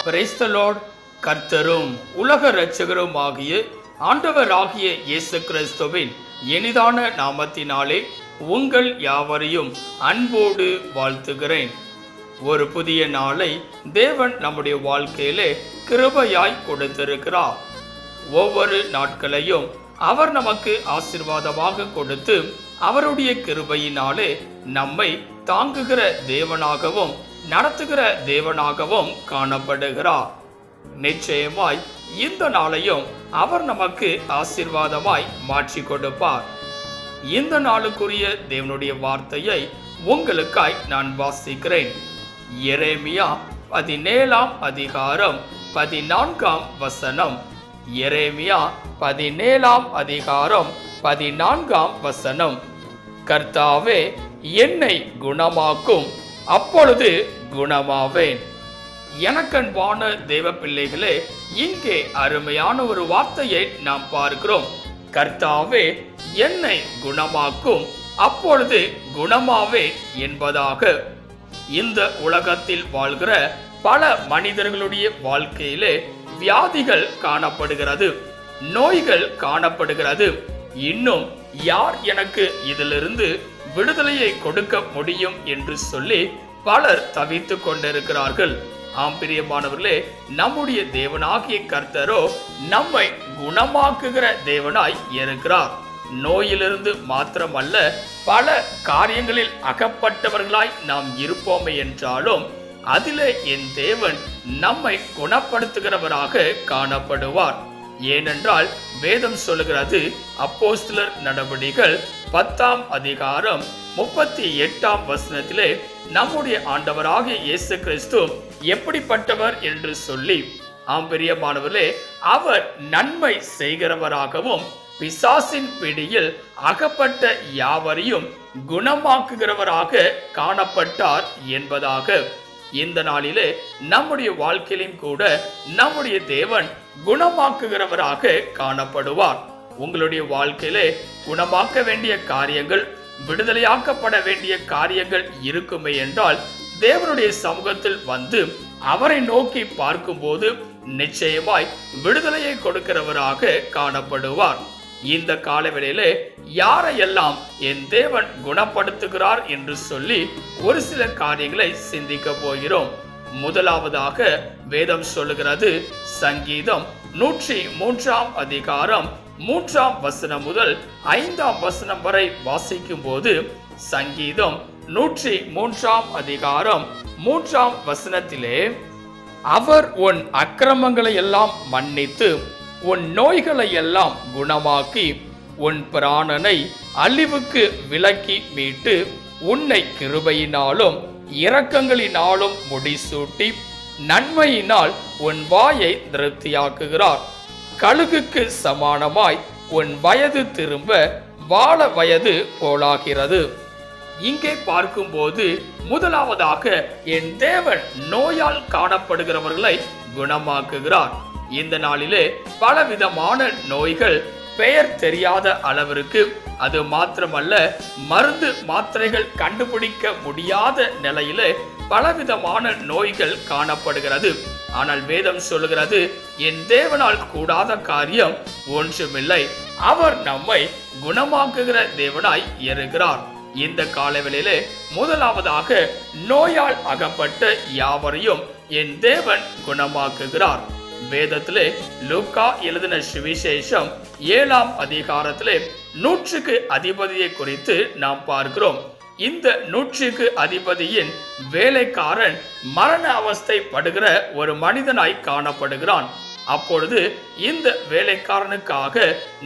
Praise the Lord. கர்த்தரும் உலக இரட்சகரும் ஆகிய ஆண்டவராகிய இயேசு கிறிஸ்துவின் இனிதான நாமத்தினாலே உங்கள் யாவரையும் அன்போடு வாழ்த்துகிறேன். ஒரு புதிய நாளை தேவன் நம்முடைய வாழ்க்கையிலே கிருபையாய் கொடுத்திருக்கிறார். ஒவ்வொரு நாட்களையும் அவர் நமக்கு ஆசீர்வாதமாக கொடுத்து அவருடைய கிருபையினாலே நம்மை தாங்குகிற தேவனாகவும் நடத்துகிற தேவனாகவும் காணப்படுகிறார். நிச்சயமாய் இந்த நாளையும் அவர் நமக்கு ஆசீர்வாதமாய் மாற்றி கொடுப்பார். இந்த நாளுக்குரிய தேவனுடைய வார்த்தையை உங்களுக்காய் நான் வாசிக்கிறேன். எரேமியா 17ஆம் அதிகாரம் 14ஆம் வசனம். எரேமியா 17ஆம் அதிகாரம் 14ஆம் வசனம். கர்த்தாவே என்னை குணமாக்கும், அப்பொழுது குணமாவேன். எனக்கன்பான தேவ பிள்ளைகளே, இங்கே அருமையான ஒரு வார்த்தையை நாம் பார்க்கிறோம். கர்த்தாவே என்னை குணமாக்கும், அப்பொழுது குணமாவேன் என்பதாக. இந்த உலகத்தில் வாழ்கிற பல மனிதர்களுடைய வாழ்க்கையிலே வியாதிகள் காணப்படுகிறது, நோய்கள் காணப்படுகிறது. இன்னும் யார் எனக்கு இதிலிருந்து விடுதலையை கொடுக்க முடியும் என்று சொல்லி பலர் தவித்துக் கொண்டிருக்கிறார்கள். ஆம் பிரியமானவர்களே, நம்முடைய தேவனாகிய கர்த்தரோ நம்மை குணமாக்குகிற தேவனாய் இருக்கிறார். நோயிலிருந்து மாத்திரமல்ல, பல காரியங்களில் அகப்பட்டவர்களாய் நாம் இருப்போமே என்றாலும் அதிலே என் தேவன் நம்மை குணப்படுத்துகிறவராக காணப்படுவார். ஏனென்றால் வேதம் சொல்லுகிறது, அப்போஸ்தலர் நடவடிக்கைகள் 10ஆம் அதிகாரம் 38ஆம் வசனத்திலே நம்முடைய ஆண்டவராகிய இயேசு கிறிஸ்து எப்படிப்பட்டவர் என்று சொல்லி, ஆம் பிரியமானவர்களே, அவர் நன்மை செய்கிறவராகவும் பிசாசின் பிடியில் அகப்பட்ட யாவரையும் குணமாக்குகிறவராக காணப்பட்டார் என்பதாக. இந்த நாளிலே நம்முடைய வாழ்க்கையிலும் கூட நம்முடைய தேவன் குணமாக்குகிறவராக காணப்படுவார். உங்களுடைய வாழ்க்கையிலே குணமாக்க வேண்டிய காரியங்கள், விடுதலையாக்கப்பட வேண்டிய காரியங்கள் இருக்குமே என்றால் தேவனுடைய சமூகத்தில் வந்து அவரை நோக்கி பார்க்கும்போது நிச்சயமாய் விடுதலையை கொடுக்கிறவராக காணப்படுவார். இந்த காலவேளையிலே யாரையெல்லாம் என் தேவன் குணப்படுத்துகிறார் என்று சொல்லி ஒரு சில காரியங்களை சிந்திக்க போகிறோம். முதலாவதாக வேதம் சொல்லுகிறது, சங்கீதம் 103ஆம் அதிகாரம் 3ஆம் வசனம் முதல் 5ஆம் வசனம் வரை வாசிக்கும் போது, சங்கீதம் 103ஆம் அதிகாரம் 3ஆம் வசனத்திலே, அவர் உன் அக்கிரமங்களை எல்லாம் மன்னித்து உன் நோய்களை எல்லாம் குணமாக்கி உன் பிராணனை அழிவுக்கு விலக்கி மீட்டு உன்னை கிருபையினாலும் இரக்கங்களினாலும் முடிசூட்டி நன்மையினால் உன் வாயை திருப்தியாக்குகிறார். கழுகுக்கு சமானமாய் உன் வயது திரும்ப வாழ வயது போலாகிறது. இங்கே பார்க்கும்போது முதலாவதாக என் தேவன் நோயால் காணப்படுகிறவர்களை குணமாக்குகிறார். இந்த நாளிலே பலவிதமான நோய்கள், பெயர் தெரியாத அளவிற்கு, அது மாத்திரமல்ல மருந்து மாத்திரைகள் கண்டுபிடிக்க முடியாத நிலையிலே பலவிதமான நோய்கள் காணப்படுகிறது. ஆனால் வேதம் சொல்லுகிறது, என் தேவனால் கூடாத காரியம் ஒன்றுமில்லை. அவர் நம்மை குணமாக்குகிற தேவனாய் இருக்கிறார். இந்த காலவேளையிலே முதலாவதாக நோயால் அகப்பட்ட யாவரையும் என் தேவன் குணமாக்குகிறார். வேதத்திலே லூக்கா எழுதின சுவிசேஷம் 7ஆம் அதிகாரத்திலே 100க்கு அதிபதியை குறித்து நாம் பார்க்கிறோம். இந்த 100க்கு அதிபதியின் வேலைக்காரன் மரண அவஸ்தை படுகிற ஒரு மனிதனாய் காணப்படுகிறான். அப்பொழுது இந்த வேலைக்காரனுக்காக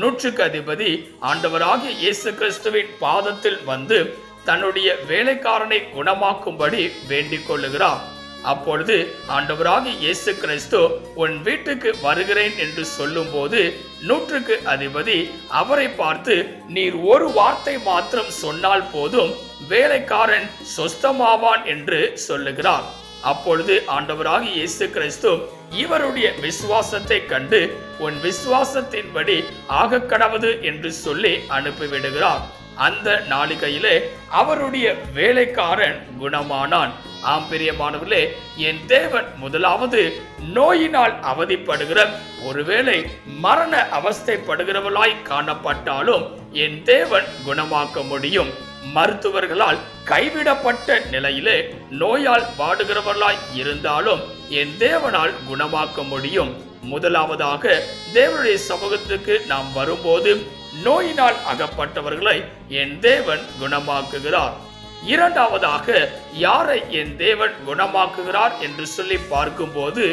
100க்கு அதிபதி ஆண்டவராகிய இயேசு கிறிஸ்துவின் பாதத்தில் வந்து தன்னுடைய வேலைக்காரனை குணமாக்கும்படி வேண்டிக் கொள்ளுகிறார். அப்பொழுது ஆண்டவராகிய இயேசு கிறிஸ்து உன் வீட்டுக்கு வருகிறேன் என்று சொல்லும் போது 100க்கு அதிபதி அவரை பார்த்து, நீர் ஒரு வார்த்தை மாத்திரம் சொன்னால் போதும், வேலைக்காரன் சொஸ்தமாவான் என்று சொல்லுகிறார். அப்பொழுது ஆண்டவராகிய இயேசு கிறிஸ்து இவருடைய விசுவாசத்தை கண்டு உன் விசுவாசத்தின்படி ஆக கடவது என்று சொல்லி அனுப்பிவிடுகிறார். அந்த நாளிகையிலே அவருடைய வேலைக்காரன் குணமானான். ஆம் பிரியமானவர்களே, என் தேவன் முதலாவது நோயினால் அவதிப்படுகிற, ஒருவேளை மரண அவஸ்தைப்படுகிறவளாய் காணப்பட்டாலும் என் தேவன் குணமாக்க முடியும். மருத்துவர்களால் கைவிடப்பட்ட நிலையிலே நோயால் வாடுகிறவர்களாய் இருந்தாலும் என் தேவனால் குணமாக்க முடியும். முதலாவதாக தேவனுடைய சமூகத்துக்கு நாம் வரும்போது நோயினால் அகப்பட்டவர்களை என் தேவன் குணமாக்குகிறார். இரண்டாவதாக யாரை என் தேவன் குணமாக்குகிறார் என்று சொல்லி பார்க்கும்போது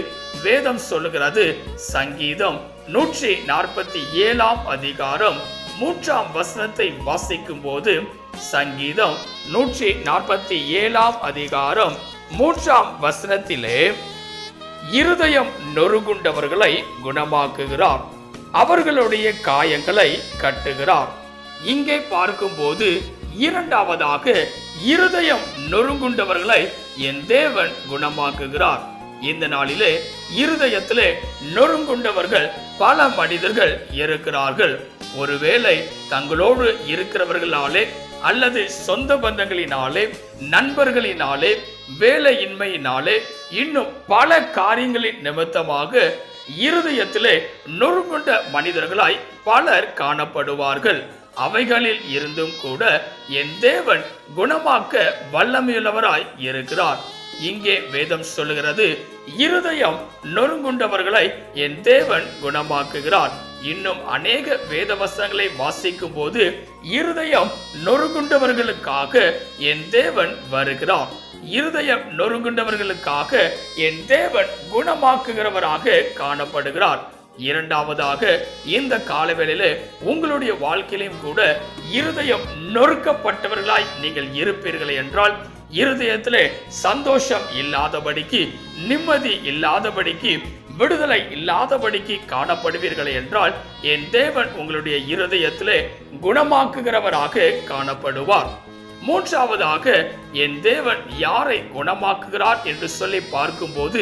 வேதம் சொல்லுகிறது, சங்கீதம் 147 அதிகாரம் 3 வசனத்தை வாசிக்கும் போது, சங்கீதம் 147 அதிகாரம் 3 வசனத்திலே இருதயம் நொறுங்குண்டவர்களை குணமாக்குகிறார், அவர்களுடைய காயங்களை கட்டுகிறார். இங்கே பார்க்கும்போது இரண்டாவதாக இருதயம் நொறுங்குண்டவர்களை என் தேவன் குணமாக்குகிறார். இந்த நாளிலே இருதயத்திலே நொறுங்குண்டவர்கள் பல மனிதர்கள் இருக்கிறார்கள். ஒருவேளை தங்களோடு இருக்கிறவர்களாலே அல்லது சொந்த பந்தங்களினாலே, நண்பர்களினாலே, வேலையின்மையினாலே, இன்னும் பல காரியங்களின் நிமித்தமாக இருதயத்திலே நொறுங்குண்ட மனிதர்களாய் பலர் காணப்படுவார்கள். அவைகளில் இருந்தும் கூட என் தேவன் குணமாக்க வல்லமையுள்ளவராய் இருக்கிறார். இங்கே வேதம் சொல்லுகிறது, இருதயம் நொறுங்குண்டவர்களை என் தேவன் குணமாக்குகிறார். இன்னும் அநேக வேத வசனங்களை வாசிக்கும் போது இருதயம் நொறுங்குண்டவர்களுக்காக என் தேவன் வருகிறார். இருதயம் நொறுங்குண்டவர்களுக்காக என் தேவன் குணமாக்குகிறவராக காணப்படுகிறார். இரண்டாவதாக இந்த காலவேளையிலே உங்களுடைய வாழ்க்கையிலும் கூட இருதயம் நொறுக்கப்பட்டவர்களாய் நீங்கள் இருப்பீர்கள் என்றால், இருதயத்திலே சந்தோஷம் இல்லாதபடிக்கு, நிம்மதி இல்லாதபடிக்கு, விடுதலை இல்லாதபடிக்கு காணப்படுவீர்கள் என்றால் என் தேவன் உங்களுடைய இருதயத்திலே குணமாக்குகிறவராக காணப்படுவார். மூன்றாவதாக என் தேவன் யாரை குணமாக்குகிறார் என்று சொல்லி பார்க்கும்போது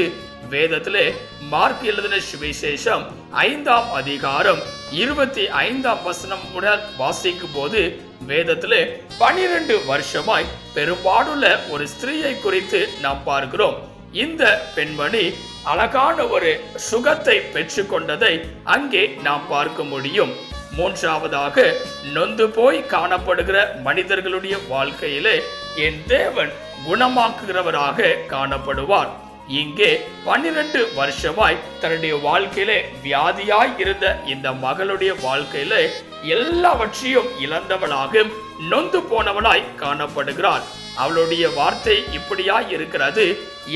வேதத்திலே மார்க் எழுதின சுவிசேஷம் 5 அதிகாரம் 25 வசனம் முதல் வாசிக்கும் போது வேதத்திலே 12 வருஷமாய் பெரும்பாடுள்ள ஒரு ஸ்திரீயை குறித்து நாம் பார்க்கிறோம். இந்த பெண்மணி அழகான ஒரு சுகத்தை பெற்றுக்கொண்டதை அங்கே நாம் பார்க்க முடியும். மூன்றாவதாக நொந்து போய் காணப்படுகிற மனிதர்களுடைய வாழ்க்கையிலே என் தேவன் குணமாக்குகிறவராக காணப்படுவார். இங்கே 12 வருஷமாய் தன்னுடைய வாழ்க்கையிலே வியாதியாய் இருந்த இந்த மகளுடைய வாழ்க்கையில எல்லாவற்றையும் இழந்தவளாக நொந்து போனவளாய் காணப்படுகிறாள். அவளுடைய வார்த்தை இப்படியாய் இருக்கிறது,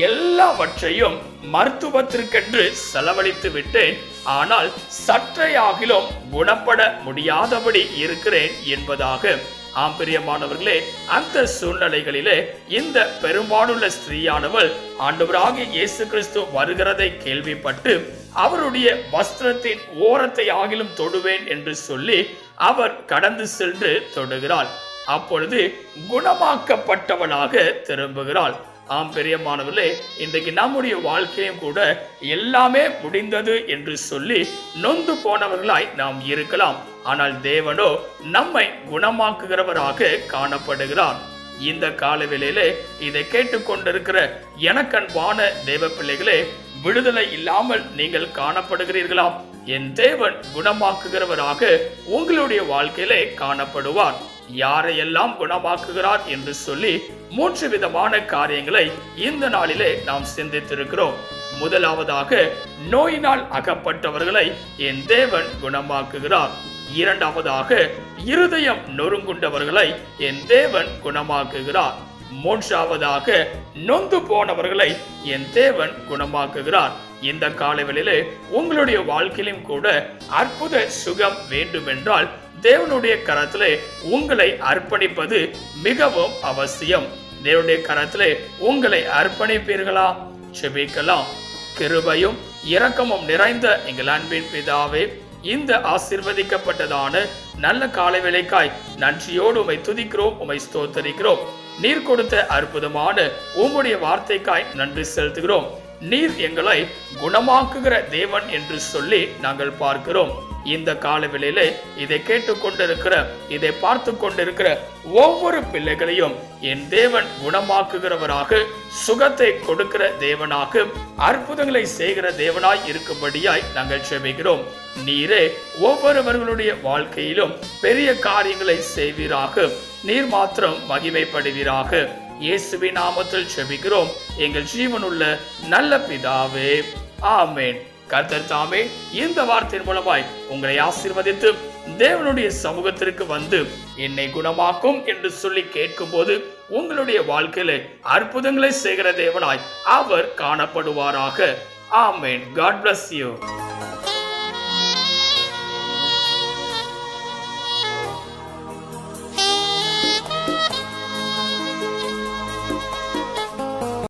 எல்லாவற்றையும் மருத்துவத்திற்கென்று செலவழித்து விட்டேன், ஆனால் சற்றையாகிலும் குணப்பட முடியாதபடி இருக்கிறேன் என்பதாக. ஆம் பிரியமானவர்களே, அந்த சூழ்நிலைகளிலே இந்த பெரும்பாலுள்ள ஸ்திரீயானவள் ஆண்டவராகிய இயேசு கிறிஸ்து வருகிறதை கேள்விப்பட்டு அவருடைய வஸ்திரத்தின் ஓரத்தை ஆகிலும் தொடுவேன் என்று சொல்லி அவர் கடந்து சென்று தொடுகிறாள். அப்பொழுது குணமாக்கப்பட்டவளாக திரும்புகிறாள். ஆம் பிரியமானவர்களே, இன்றைக்கு நம்முடைய வாழ்க்கையும் கூட எல்லாமே முடிந்தது என்று சொல்லி நொந்து போனவர்களாய் நாம் இருக்கலாம். ஆனால் தேவனோ நம்மை குணமாக்குகிறவராக காணப்படுகிறார். இந்த காலவேளையிலே இதை கேட்டுக்கொண்டிருக்கிற எனக்கன்பான தேவ பிள்ளைகளே, விடுதலை இல்லாமல் நீங்கள் காணப்படுகிறீர்களா? என் தேவன் குணமாக்குகிறவராக உங்களுடைய வாழ்க்கையிலே காணப்படுவார். யாரையெல்லாம் குணமாக்குகிறார் என்று சொல்லி 3 விதமான காரியங்களை இந்த நாளிலே நாம் சிந்தித்திருக்கிறோம். முதலாவதாக, நோயினால் அகப்பட்டவர்களை என் தேவன் குணமாக்குகிறார். இரண்டாவதாக, இருதயம் நொறுங்குண்டவர்களை என் தேவன் குணமாக்குகிறார். மூன்றாவதாக, நொந்து போனவர்களை என் தேவன் குணமாக்குகிறார். இந்த காலவெளியிலே உங்களுடைய வாழ்க்கையிலும் கூட அற்புத சுகம் வேண்டுமென்றால் தேவனுடைய கரத்திலே உங்களை அர்ப்பணிப்பது மிகவும் அவசியம். தேவனுடைய கரத்திலே உங்களை அர்ப்பணிப்பீர்களா? செபிக்கலாம். கிருபையும் இரக்கமும் நிறைந்த எங்கள் அன்பின் பிதாவே, இந்த ஆசீர்வதிக்கப்பட்டதான நல்ல காலை வேளைக்காய் நன்றியோடு உம்மை துதிக்கிறோம், உம்மை ஸ்தோத்தரிக்கிறோம். நீர் கொடுத்த அற்புதமான உம்முடைய வார்த்தைக்காய் நன்றி செலுத்துகிறோம். நீர் எங்களை குணமாக்குகிற தேவன் என்று சொல்லி நாங்கள் பார்க்கிறோம். இந்த காலவெளியிலே இதை கேட்டுக்கொண்டிருக்கிற, இதை பார்த்து கொண்டிருக்கிற ஒவ்வொரு பிள்ளைகளையும் என் தேவன் குணமாக்குகிறவராக, சுகத்தை கொடுக்கிற தேவனாக, அற்புதங்களை செய்கிற தேவனாய் இருக்கும்படியாய் நாங்கள் செபிக்கிறோம். நீரே ஒவ்வொருவர்களுடைய வாழ்க்கையிலும் பெரிய காரியங்களை செய்வீராக. நீர் மாத்திரம் மகிமைப்படுவீராக. இயேசுவின் நாமத்தில் செபிக்கிறோம் எங்கள் ஜீவனுள்ள நல்ல பிதாவே, ஆமென். கர்த்தர் தாமே இந்த வார்த்தையின் மூலமாய் உங்களை ஆசீர்வதித்து தேவனுடைய சமூகத்திற்கு வந்து என்னை குணமாக்கும் என்று சொல்லி கேட்கும் போது உங்களுடைய வாழ்க்கையில அற்புதங்களை செய்கிற தேவனாய் அவர் காணப்படுவாராக. ஆமென். God bless you.